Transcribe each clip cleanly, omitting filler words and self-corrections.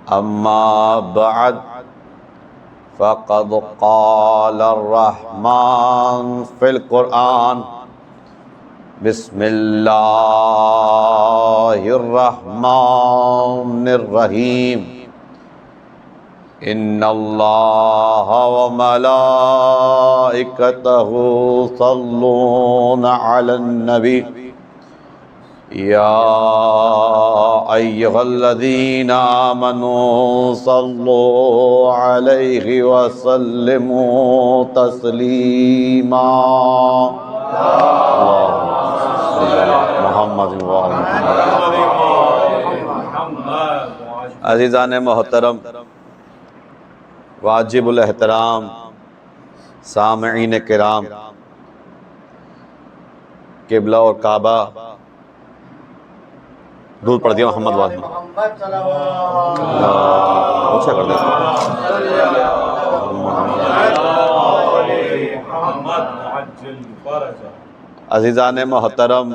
أما بعد فقد قال الرحمن في القرآن بسم الله الرحمن الرحيم إن الله وملائكته يصلون على النبي يا أيها الذين آمنوا صلوا عليه وسلموا تسليما محمد عزیزان محترم، واجب الاحترام سامعین کرام، قبلہ اور کعبہ دودھ پڑھ دیا محمد واجب اچھا کر دیں۔ عزیزان محترم،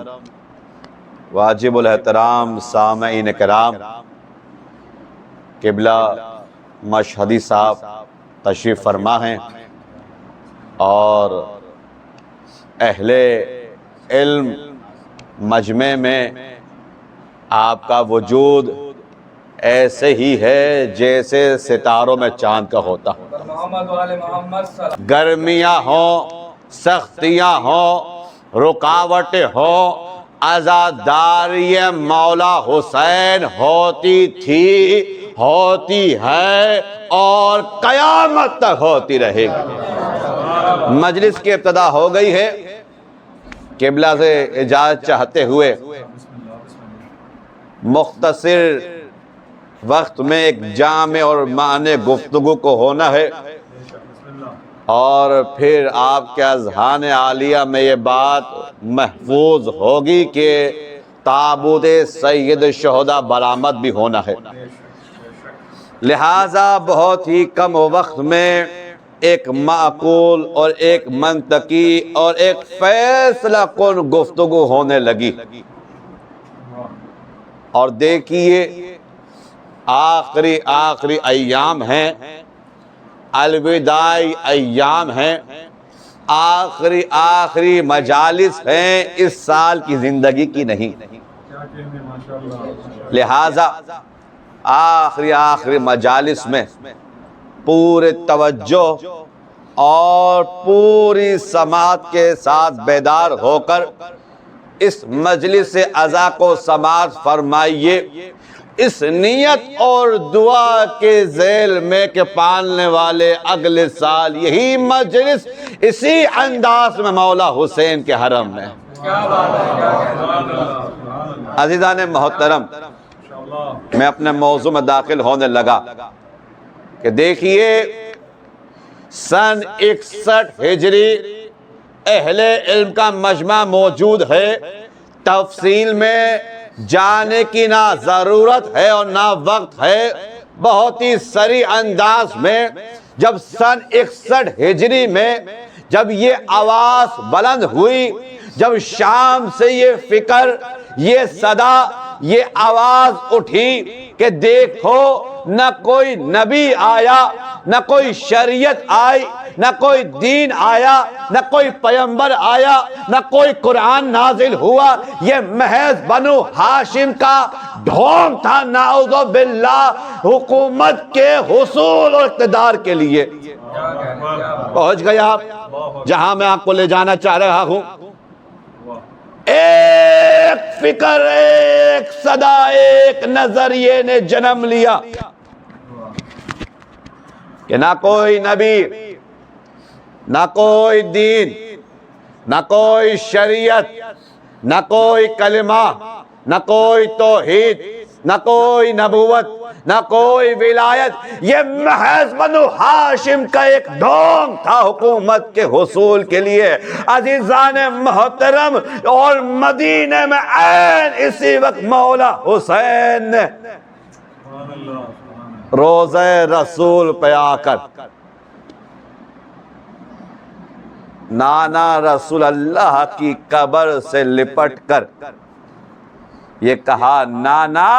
واجب الاحترام سامعین کرام، قبلہ مشہدی صاحب تشریف فرما ہیں اور اہل علم مجمع میں آپ کا وجود ایسے ہی ہے جیسے ستاروں میں چاند کا ہوتا۔ گرمیاں ہوں، سختیاں ہوں، رکاوٹیں ہوں، عزاداری مولا حسین ہوتی تھی، ہوتی ہے اور قیامت تک ہوتی رہے گی۔ مجلس کی ابتدا ہو گئی ہے۔ قبلہ سے اجازت چاہتے ہوئے مختصر وقت میں ایک جامع اور معنی گفتگو کو ہونا ہے، اور پھر آپ کے اذہان عالیہ میں یہ بات محفوظ ہوگی کہ تابوت سید الشہداء برآمد بھی ہونا ہے۔ لہٰذا بہت ہی کم وقت میں ایک معقول اور ایک منطقی اور ایک فیصلہ کن گفتگو ہونے لگی، اور دیکھیے آخری ایام ہیں، الوداعی ایام ہیں، آخری مجالس ہیں اس سال کی زندگی کی نہیں۔ لہذا آخری مجالس میں پورے توجہ اور پوری سماعت کے ساتھ بیدار ہو کر اس مجلس عزا کو سماعت فرمائیے، اس نیت اور دعا کے ذیل میں کہ پالنے والے اگلے سال یہی مجلس اسی انداز میں مولا حسین کے حرم میں۔ عزیزان محترم، میں اپنے موضوع میں داخل ہونے لگا کہ دیکھیے سن 61 ہجری اہل علم کا مجمع موجود ہے، تفصیل میں جانے کی نہ ضرورت ہے اور نہ وقت ہے۔ بہت ہی سریع انداز میں جب سن 61 ہجری میں جب یہ آواز بلند ہوئی، جب شام سے یہ فکر، یہ صدا، یہ آواز اٹھی کہ دیکھو نہ کوئی نبی آیا، نہ کوئی شریعت آئی، نہ کوئی دین آیا، نہ کوئی پیغمبر آیا، نہ کوئی قرآن نازل ہوا، یہ محض بنو ہاشم کا ڈھونگ تھا، نعوذ باللہ، حکومت کے حصول اور اقتدار کے لیے۔ پہنچ گئے آپ جہاں میں آپ کو لے جانا چاہ رہا ہوں۔ ایک فکر، ایک صدا، ایک نظریے نے جنم لیا کہ نہ کوئی نبی، نہ کوئی دین، نہ کوئی شریعت، نہ کوئی کلمہ، نہ کوئی توحید، نہ کوئی نبوت، نہ کوئی ولایت، یہ محض بنو ہاشم کا ایک ڈھونگ تھا حکومت کے حصول کے لیے۔ عزیزان محترم، اور مدینے میں عین اسی وقت مولا حسین نے روضہ رسول پہ آ کر نانا رسول اللہ کی قبر سے لپٹ کر یہ کہا، نانا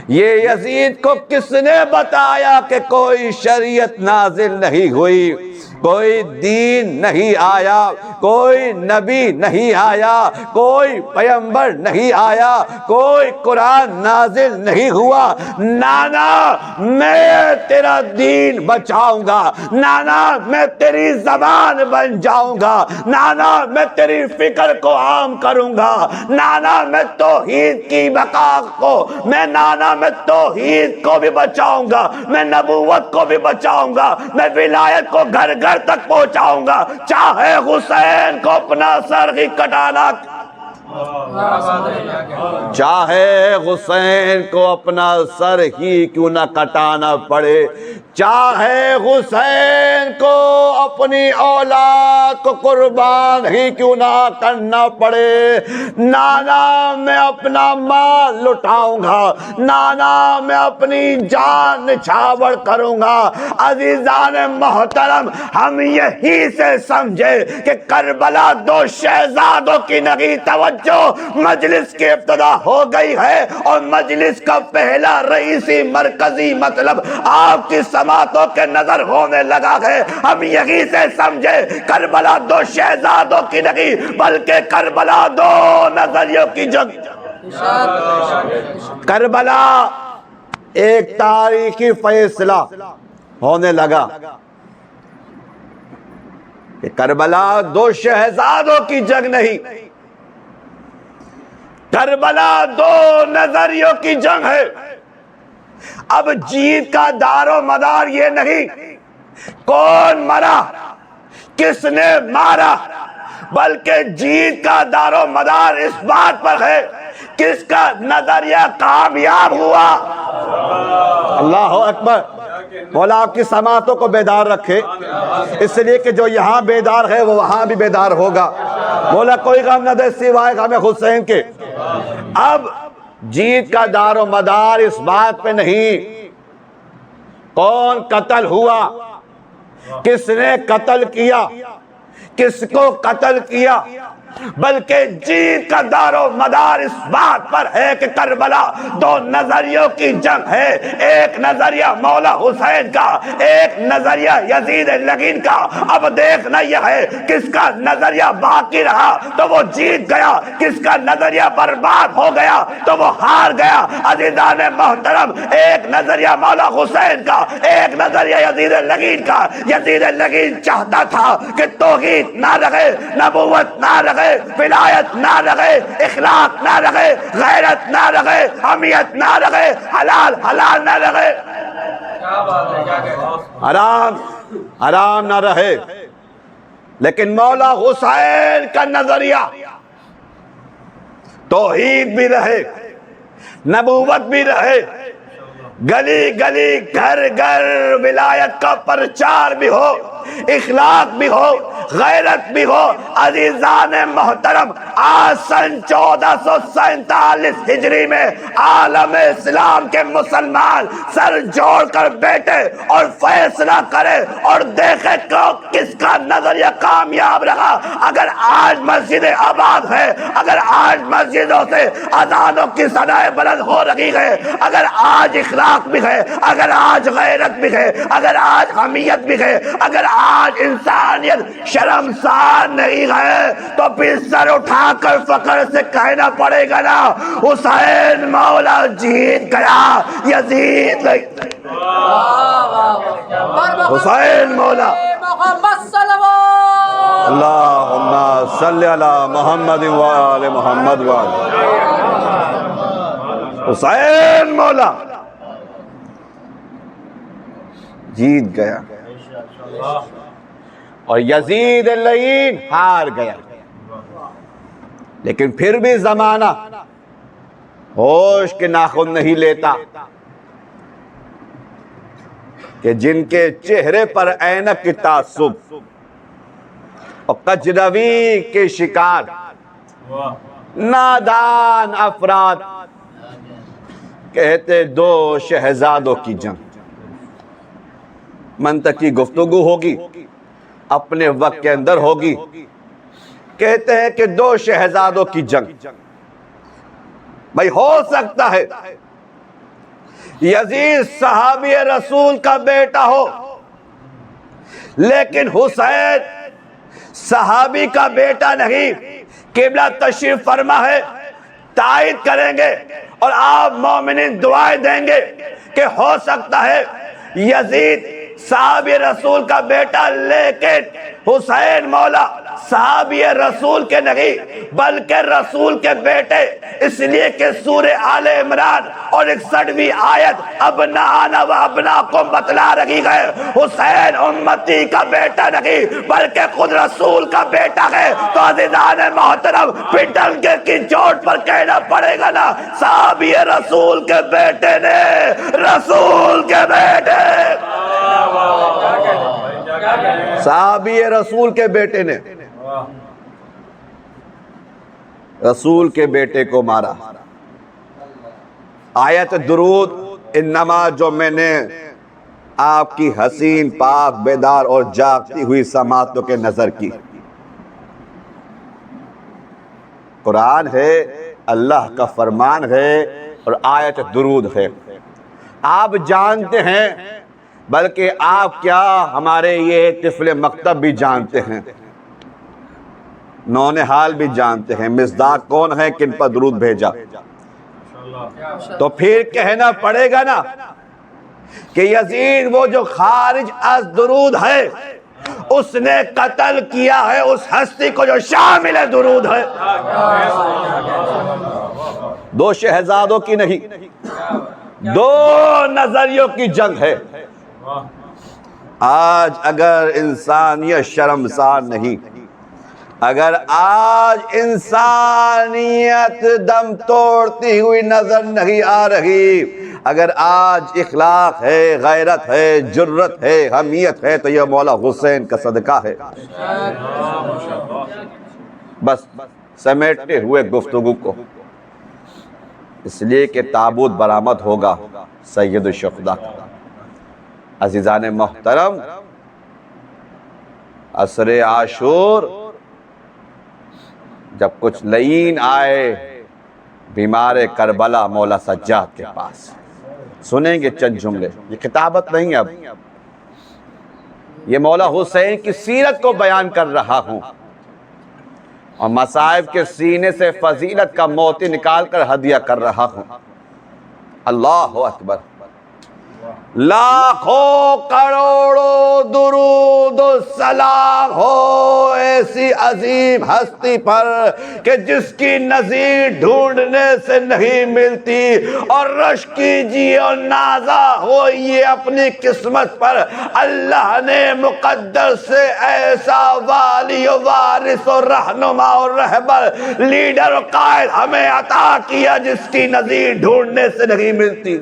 یہ یزید کو کس نے بتایا کہ کوئی شریعت نازل نہیں ہوئی، کوئی دین نہیں آیا، کوئی نبی نہیں آیا، کوئی پیغمبر نہیں آیا، کوئی قرآن نازل نہیں ہوا؟ نانا میں تیرا دین بچاؤں گا، نانا میں تیری زبان بن جاؤں گا، نانا میں تیری فکر کو عام کروں گا، نانا میں توحید کی بقا کو، نانا میں توحید کو بھی بچاؤں گا، میں نبوت کو بھی بچاؤں گا، میں ولایت کو گھر گھر تک پہنچاؤں گا، چاہے حسین کو اپنا سر ہی کٹانا، چاہے حسین کو اپنا سر ہی کیوں نہ کٹانا پڑے، چاہے حسین کو اپنی اولاد کو قربان ہی کیوں نہ کرنا پڑے، نانا میں اپنا مال لٹاؤں گا، نانا میں اپنی جان نچھاور کروں گا۔ عزیزان محترم، ہم یہی سے سمجھے کہ کربلا دو شہزادوں کی نہیں، توجہ، مجلس کی ابتدا ہو گئی ہے، اور مجلس کا پہلا رئیسی مرکزی مطلب آپ کی سماعتوں کے نظر ہونے لگا ہے۔ ہم یہی سے سمجھے کربلا دو شہزادوں کی نہیں، بلکہ کربلا دو نظریوں کی جنگ۔ کربلا ایک تاریخی فیصلہ ہونے لگا کہ کربلا دو شہزادوں کی جنگ نہیں، کربلا دو نظریوں کی جنگ ہے۔ اب جیت کا دار و مدار یہ نہیں کون مرا، کس نے مارا، بلکہ جیت کا دار و مدار اس بات پر ہے کس کا نظریہ کامیاب ہوا۔ اللہ اکبر۔ مولا آپ کی سماعتوں کو بیدار رکھے، اس لیے کہ جو یہاں بیدار ہے وہ وہاں بھی بیدار ہوگا۔ مولا کوئی غم نہ دے سوائے غم حسین کے۔ اب جیت کا دار و مدار اس بات پہ نہیں کون قتل ہوا، کس نے قتل کیا، کس کو قتل کیا، بلکہ جیت کا دار و مدار اس بات پر ہے کہ کربلا دو نظریوں کی جنگ ہے، ایک نظریہ مولا حسین کا، ایک نظریہ یزید لعین کا۔ اب دیکھنا یہ ہے کس کا نظریہ باقی رہا تو وہ جیت گیا، کس کا نظریہ برباد ہو گیا تو وہ ہار گیا۔ عزیزان محترم، ایک نظریہ مولا حسین کا، ایک نظریہ یزید لعین کا۔ یزید لعین چاہتا تھا کہ توحید نہ رہے، نبوت نہ رہے، ولایت نہ رہے، اخلاق نہ رہے، غیرت نہ رہے، حمیت نہ رہے، حلال حلال نہ رہے، حرام حرام نہ رہے۔ لیکن مولا حسین کا نظریہ توحید بھی رہے، نبوت بھی رہے، گلی گلی گھر گھر ولایت کا پرچار بھی ہو، اخلاق بھی ہو، غیرت بھی ہو۔ عزیزان محترم، آج سن 1447 ہجری میں عالم اسلام کے مسلمان سر جوڑ کر بیٹھے اور فیصلہ کرے اور دیکھے کس کا نظریہ کامیاب رہا۔ اگر آج مسجد آباد ہے، اگر آج مسجدوں سے اذانوں کی صدائیں بلند ہو رہی ہے، اگر آج اخلاق بھی ہے، اگر آج غیرت بھی ہے، اگر آج حمیت بھی ہے، اگر آج انسانیت شرمسار نہیں ہے، تو پھر سر اٹھا کر فخر سے کہنا پڑے گا نا، حسین مولا جیت گیا، یزید حسین مولا۔ اللہم صلی علی محمد وآل محمد وآل حسین مولا جیت گیا اور یزید لعین ہار گیا۔ لیکن پھر بھی زمانہ ہوش کے ناخن نہیں لیتا کہ جن کے چہرے پر عینک کی تعصب اور کجروی کے شکار نادان افراد کہتے دو شہزادوں کی جنگ۔ منطقی گفتگو ہوگی، اپنے وقت کے اندر ہوگی، کہتے ہیں کہ دو شہزادوں کی جنگ۔ بھائی ہو سکتا ہے یزید صحابی رسول کا بیٹا ہو، لیکن حسین صحابی کا بیٹا نہیں۔ قبلہ تشریف فرما ہے، تائید کریں گے اور آپ مومنین دعائیں دیں گے کہ ہو سکتا ہے یزید صحابی رسول کا بیٹا، لیکن حسین مولا صحابی رسول کے نہیں بلکہ رسول کے بیٹے، اس لیے کہ سورہ آل عمران اور 61ویں آیت ابناءنا و ابناکم بتلا رہی ہے حسین امتی کا بیٹا نہیں بلکہ خود رسول کا بیٹا ہے۔ تو عزیزان محترم پٹن کے کی چوٹ پر کہنا پڑے گا نا، صحابی رسول کے بیٹے نے، رسول کے بیٹے، صحابی رسول کے بیٹے نے رسول کے بیٹے کو مارا۔ آیت درود انما جو میں نے آپ کی حسین پاک بیدار اور جاگتی ہوئی سماعتوں کے نظر کی، قرآن ہے، اللہ کا فرمان ہے اور آیت درود ہے۔ آپ جانتے ہیں، بلکہ آپ کیا ہمارے یہ طفل مکتب بھی جانتے ہیں، نونہال بھی جانتے ہیں مصداق کون ہے، کن پر درود بھیجا۔ تو پھر کہنا پڑے گا نا کہ یزید وہ جو خارج از درود ہے، اس نے قتل کیا ہے اس ہستی کو جو شامل درود ہے۔ دو شہزادوں کی نہیں، دو نظریوں کی جنگ ہے۔ آج اگر انسانیت شرمسار نہیں، اگر آج انسانیت دم توڑتی ہوئی نظر نہیں آ رہی، اگر آج اخلاق ہے، غیرت ہے، جرت ہے، حمیت ہے، تو یہ مولا حسین کا صدقہ ہے۔ بس سمیٹتے ہوئے گفتگو کو، اس لیے کہ تابوت برآمد ہوگا سید الشہداء کا۔ عزیزان محترم، عصر عاشور جب کچھ لعین آئے بیمار کربلا مولا سجاد کے پاس، سنیں گے چند جملے، یہ کتابت نہیں، اب یہ مولا حسین کی سیرت کو بیان کر رہا ہوں اور مصائب کے سینے سے فضیلت کا موتی نکال کر ہدیہ کر رہا ہوں۔ اللہ اکبر۔ لاکھوں کروڑوں درود و سلام ہو ایسی عظیم ہستی پر کہ جس کی نظیر ڈھونڈنے سے نہیں ملتی، اور رش کیجیے اور نازا ہوئیے اپنی قسمت پر، اللہ نے مقدر سے ایسا والی و وارث و رہنما اور رہبر، لیڈر و قائد ہمیں عطا کیا جس کی نظیر ڈھونڈنے سے نہیں ملتی۔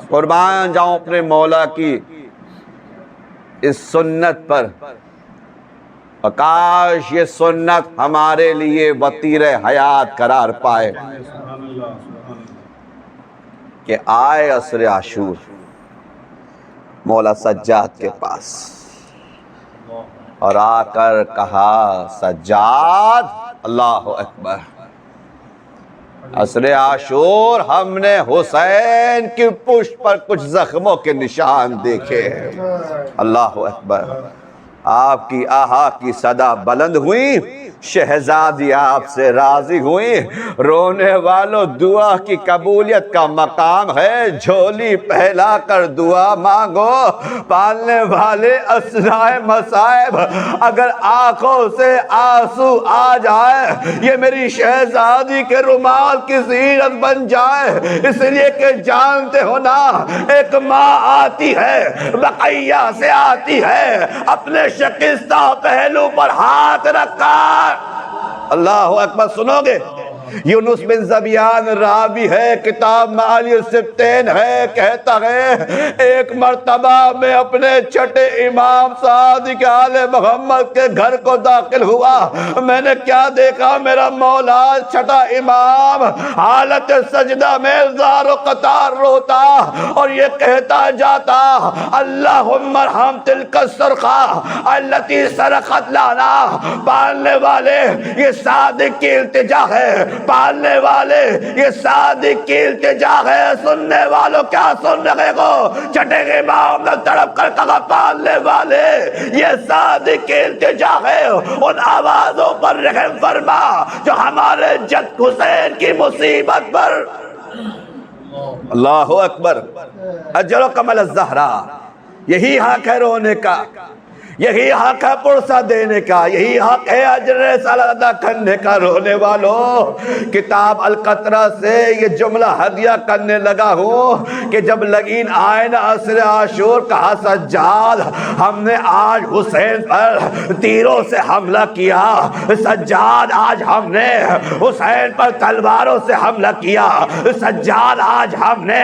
قربان جاؤں اپنے مولا کی اس سنت پر، اور کاش یہ سنت ہمارے لیے وطیر حیات قرار پائے کہ آئے عصر عاشور مولا سجاد کے پاس اور آ کر کہا، سجاد، اللہ اکبر، عصر عاشور ہم نے حسین کی پشت پر کچھ زخموں کے نشان دیکھے ہیں۔ اللہ اکبر۔ آپ کی آہا کی صدا بلند ہوئی، شہزادی آپ سے راضی ہوئی، رونے والوں دعا کی قبولیت کا مقام ہے، جھولی پھیلا کر دعا مانگو، پالنے والے اسنائے مصائب اگر آنکھوں سے آنسو آ جائے، یہ میری شہزادی کے رومال کی زینت بن جائے، اس لیے کہ جانتے ہو نا، ایک ماں آتی ہے، بقیہ سے آتی ہے، اپنے شکستہ پہلو پر ہاتھ رکھا۔ اللہ اکبر۔ سنو گے؟ یونس بن زبیان راوی ہے، کتاب معالی السبتین ہے، کہتا ہے ایک مرتبہ میں اپنے چھٹے امام صادق آل محمد کے گھر کو داخل ہوا، میں نے کیا دیکھا، میرا مولا چھٹا امام حالت سجدہ میں زار و قطار روتا اور یہ کہتا جاتا، اللہم ارحم تلک الصرخہ التی صرخت لنا، پالنے والے یہ صادق کی التجا ہے، پالنے والے، یہ صادق کی التجا ہے، سننے والوں کیا سن رہے ہو؟ چھٹے امام نے تڑپ کر کہا پالنے والے یہ صادق کی التجا ہے، ان آوازوں پر رحم فرما جو ہمارے جد حسین کی مصیبت پر۔ اللہ اکبر، اجرکم علی الزہرا، یہی حق ہے رونے کا، یہی حق ہے پرسہ دینے کا، یہی حق ہے اجر رسالت ادا کرنے کا۔ رونے والوں، کتاب القطرہ سے یہ جملہ ہدیہ کرنے لگا ہوں کہ جب لگین آئے نا عصر عاشور، کہا سجاد ہم نے آج حسین پر تیروں سے حملہ کیا، سجاد آج ہم نے حسین پر تلواروں سے حملہ کیا، سجاد آج ہم نے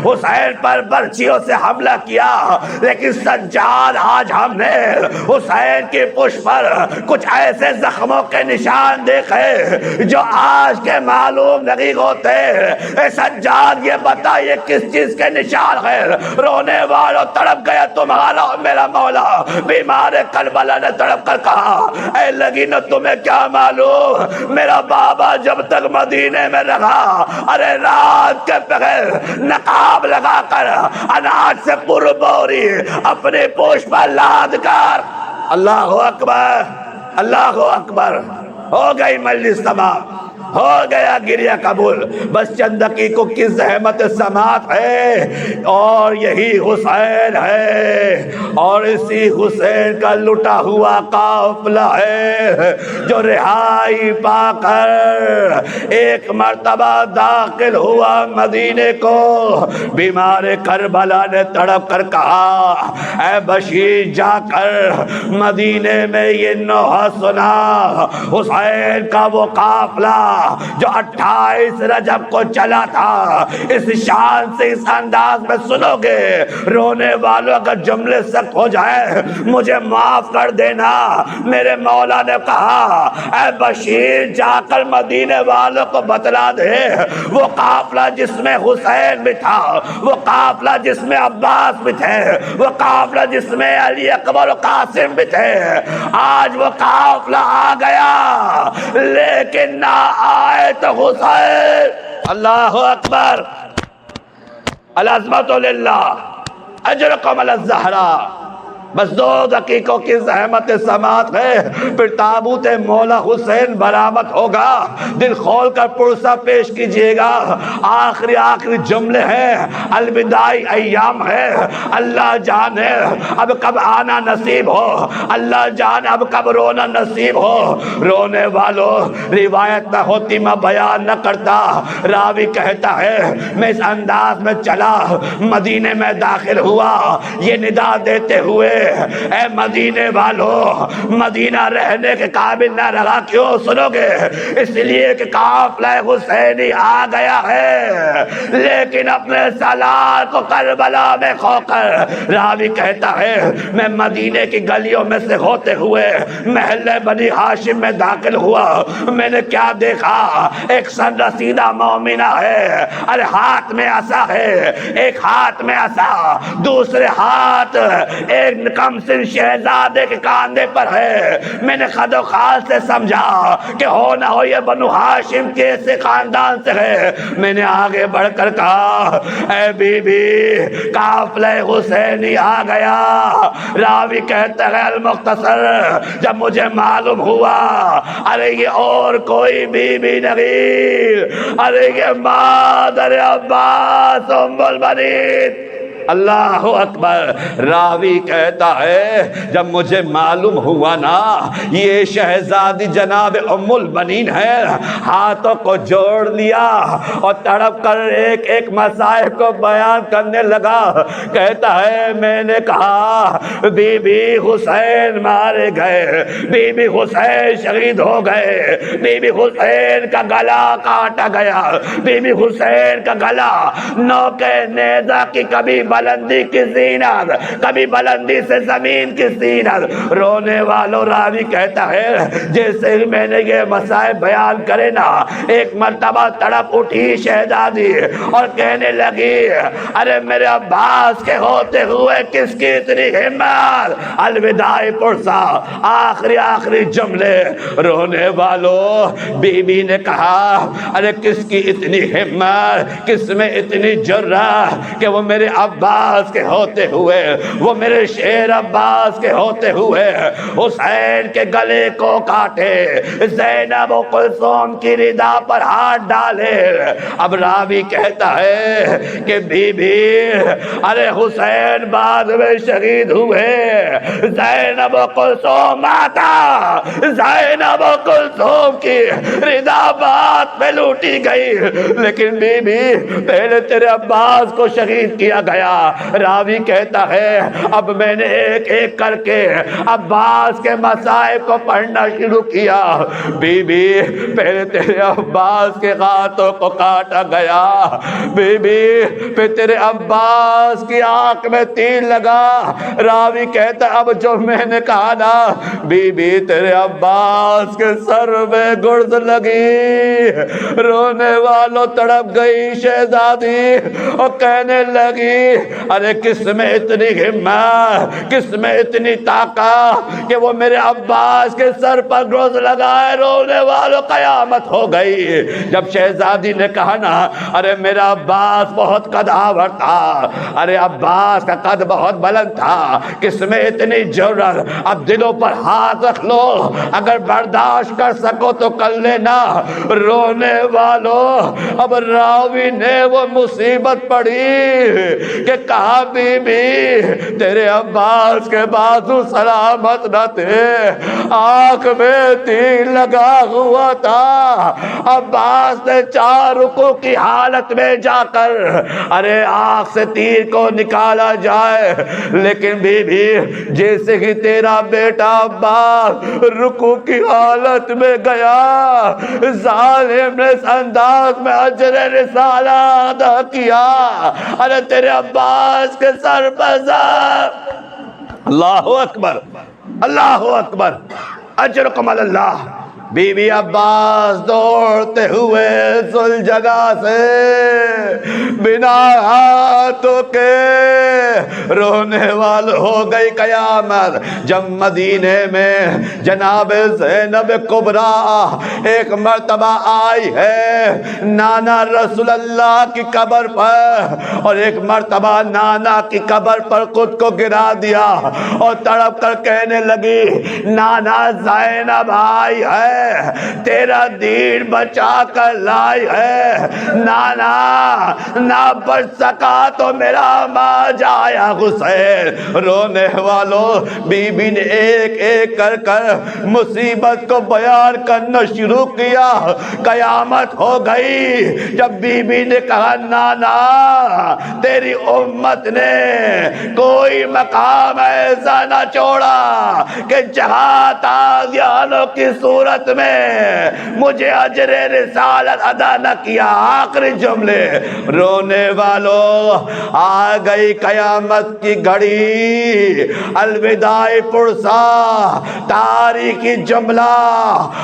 حسین پر برچھیوں سے حملہ کیا، لیکن سجاد آج ہم نے حسین کی پشت پر کچھ ایسے زخموں کے نشان دیکھے جو آج کے معلوم نہیں ہوتے۔ اے سجاد یہ بتا یہ کس چیز کے نشان ہے؟ رونے والوں تڑپ گیا تمہارا میرا مولا۔ بیمار کربلا نے تڑپ کر کہا اے لگینو تمہیں کیا معلوم، میرا بابا جب تک مدینے میں رہا، ارے رات کے بغیر نقاب لگا کر اناج سے پر بوری اپنے پوش پر لاد کر، اللہ اکبر اللہ اکبر، ہو گئی مجلس تمام، ہو گیا گریہ قبول، بس چند دقیقوں کی زحمت سماعت ہے، اور یہی حسین ہے، اور اسی حسین کا لٹا ہوا قافلہ ہے جو رہائی پا کر ایک مرتبہ داخل ہوا مدینے کو۔ بیمار کربلا نے تڑپ کر کہا اے بشیر جا کر مدینے میں یہ نوحہ سنا، حسین کا وہ قافلہ جو 28 رجب کو چلا تھا، اس شان سے اس انداز میں سنو گے۔ رونے والوں اگر جملے سخت ہو جائے مجھے معاف کر دینا۔ میرے مولا نے کہا اے بشیر جا کر مدینے والوں کو بتلا دے وہ قافلہ جس میں حسین بھی تھا، وہ قافلہ جس میں عباس بھی تھے، وہ قافلہ جس میں علی اکبر و قاسم بھی تھے، آج وہ قافلہ آ گیا لیکن نہ آئے تو حسین۔ اللہ اکبر، العظمت للہ، اجرکم علی الزہرا۔ بس 2 دقیقوں کی زحمت سماعت ہے، پھر تابوت مولا حسین برآمد ہوگا۔ دل کھول کر پرسہ پیش کیجئے گا۔ آخری جملے ہیں، الوداعی ایام ہے، اللہ جانے اب کب آنا نصیب ہو، اللہ جانے اب کب رونا نصیب ہو۔ رونے والوں روایت نہ ہوتی میں بیان نہ کرتا، راوی کہتا ہے میں اس انداز میں چلا، مدینے میں داخل ہوا، یہ ندا دیتے ہوئے اے مدینے والوں مدینہ رہنے کے قابل نہ رہا۔ کیوں سنو گے؟ اس لیے کہ قافلہ حسینی آ گیا ہے، لیکن اپنے سالار کو کربلا میں کھو کر راوی کہتا ہے میں مدینے کی گلیوں میں سے ہوتے ہوئے محلے بنی ہاشم میں داخل ہوا، میں نے کیا دیکھا؟ ایک سن رسیدہ مومنہ ہے، ارے ہاتھ میں عصا ہے، ایک ہاتھ میں عصا، دوسرے ہاتھ ایک کم سن شہزادے کے کاندھے پر ہے۔ میں نے خد و خال سے سمجھا کہ ہو نہ ہو یہ بنو ہاشم کے ایسے خاندان سے ہے۔ میں نے آگے بڑھ کر کہا اے بی بی قافلہ حسینی آ گیا۔ راوی کہتا ہے المختصر جب مجھے معلوم ہوا ارے یہ اور کوئی بی بی نہیں، ارے یہ مادر عباس ام البنین، اللہ اکبر۔ راوی کہتا ہے جب مجھے معلوم ہوا نا یہ شہزادی جناب ام البنین ہے، ہاتھوں کو جوڑ لیا اور تڑپ کر ایک ایک مسائل کو بیان کرنے لگا۔ کہتا ہے میں نے کہا بی بی حسین مارے گئے، بی بی حسین شہید ہو گئے، بی بی حسین کا گلا کاٹا گیا، بی بی حسین کا گلا نوکے نیزہ کی کبھی بلندی کی زینت، کبھی بلندی سے زمین کی زینت۔ رونے والوں راوی کہتا ہے جیسے ہی میں نے یہ مسائل بیان کرے نا، ایک مرتبہ تڑپ اٹھی شہزادی اور کہنے لگی ارے میرے عباس کے ہوتے ہوئے کس کی اتنی ہمت؟ الوداع پرسا، آخری جملے۔ رونے والوں بی بی نے کہا ارے کس کی اتنی ہمت، کس میں اتنی جرأت کہ وہ میرے عباس کے ہوتے ہوئے، وہ میرے شیر عباس کے ہوتے ہوئے حسین کے گلے کو کاٹے، زینب و کلثوم کی ردا پر ہاتھ ڈالے۔ اب راوی کہتا ہے کہ بی بی ارے حسین بعد میں شہید ہوئے، زینب و کلثوم آتا، زینب و کلثوم کی ردا بات میں لوٹی گئی، لیکن بی بی پہلے تیرے عباس کو شہید کیا گیا۔ راوی کہتا ہے اب میں نے ایک ایک کر کے عباس کے مصائب کو پڑھنا شروع کیا۔ بی بی پہلے تیرے عباس کے ہاتھوں کو کاٹا گیا، بی بی پھر تیرے عباس کی آنکھ میں تیر لگا۔ راوی کہتا اب جو میں نے کہا نا بی بی تیرے عباس کے سر میں گرز لگی۔ رونے والوں تڑپ گئی شہزادی اور کہنے لگی ارے کس میں اتنی ہمت، کس میں اتنی طاقت کہ وہ میرے عباس کے سر پر گرز لگائے۔ رونے والوں قیامت ہو گئی۔ جب شہزادی نے کہا نا ارے میرا عباس بہت قدآور تھا، ارے عباس کا قد بہت بلند تھا، کس میں اتنی جرأت؟ اب دلوں پر ہاتھ رکھ لو، اگر برداشت کر سکو تو کر لینا۔ رونے والوں اب راوی نے وہ مصیبت پڑھی کہ کہا بی بی تیرے عباس کے بازو سلامت نہ تھے، آنکھ میں تیر لگا ہوا تھا۔ عباس نے 4 رکوع کی حالت میں جا کر ارے آنکھ سے تیر کو نکالا جائے، لیکن بی بی جیسے ہی تیرا بیٹا عباس رکوع کی حالت میں گیا، ظالم نے اس انداز میں اجر رسالہ ادا کیا، ارے تیرے عباس کے سر پر اللہ اکبر، اللہ اکبر، اجرکم اللہ۔ بی بی عباس دوڑتے ہوئے ذوالجلال سے بنا ہاتھوں کے رونے والے ہو گئی قیامت۔ جب مدینے میں جناب زینب کبریٰ ایک مرتبہ آئی ہے نانا رسول اللہ کی قبر پر، اور ایک مرتبہ نانا کی قبر پر خود کو گرا دیا اور تڑپ کر کہنے لگی نانا زینب آئی ہے، تیرا دین بچا کر لائی ہے، نانا نہ بچ سکا تو میرا ماں جایا حسین۔ رونے والوں بی بی نے ایک ایک کر کر مصیبت کو بیان کرنا شروع کیا۔ قیامت ہو گئی جب بی بی نے کہا نانا تیری امت نے کوئی مقام ایسا نہ چھوڑا کہ جہاں تازیانوں کی صورت میں مجھے اجر رسالت ادا نہ کیا۔ آخری جملے۔ رونے والوں آ گئی قیامت کی گھڑی، الوداع پرسا، تاریخی جملہ،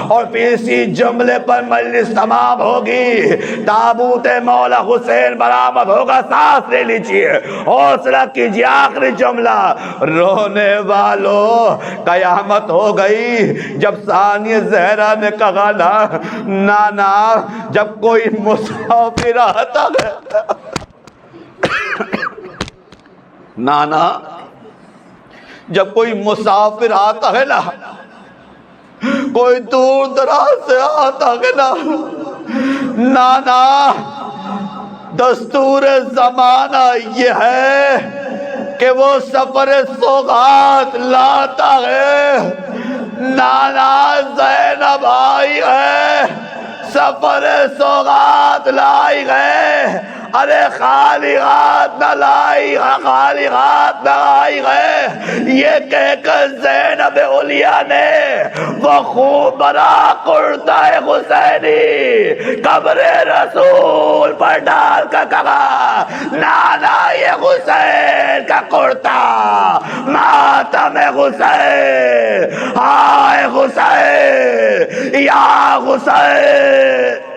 اور پھر اسی جملے پر مجلس تمام ہوگی، تابوت مولا حسین برآمد ہوگا۔ سانس لے لیجیے، حوصلہ کیجیے، آخری جملہ۔ رونے والوں قیامت ہو گئی جب ثانیہ زہرا نے کہا نانا جب کوئی مسافر آتا ہے، نانا جب کوئی مسافر آتا ہے نا، کوئی دور دراز سے آتا ہے نا، نانا دستور زمانہ یہ ہے کہ وہ سفر سوغات لاتا ہے۔ نانا زینب آئی ہے، سفر سوغات لائی ہے، ارے خالی ہاتھ نہ لائی، خالی ہاتھ نہ آئی گئے، یہ کہہ کر زینب علیہ نے وہ خوب بڑا کرتا حسینی قبر رسول پر ڈال کر کہا نانا یہ حسین کا کرتا، ماتم حسین، ہائے حسین یا حسین.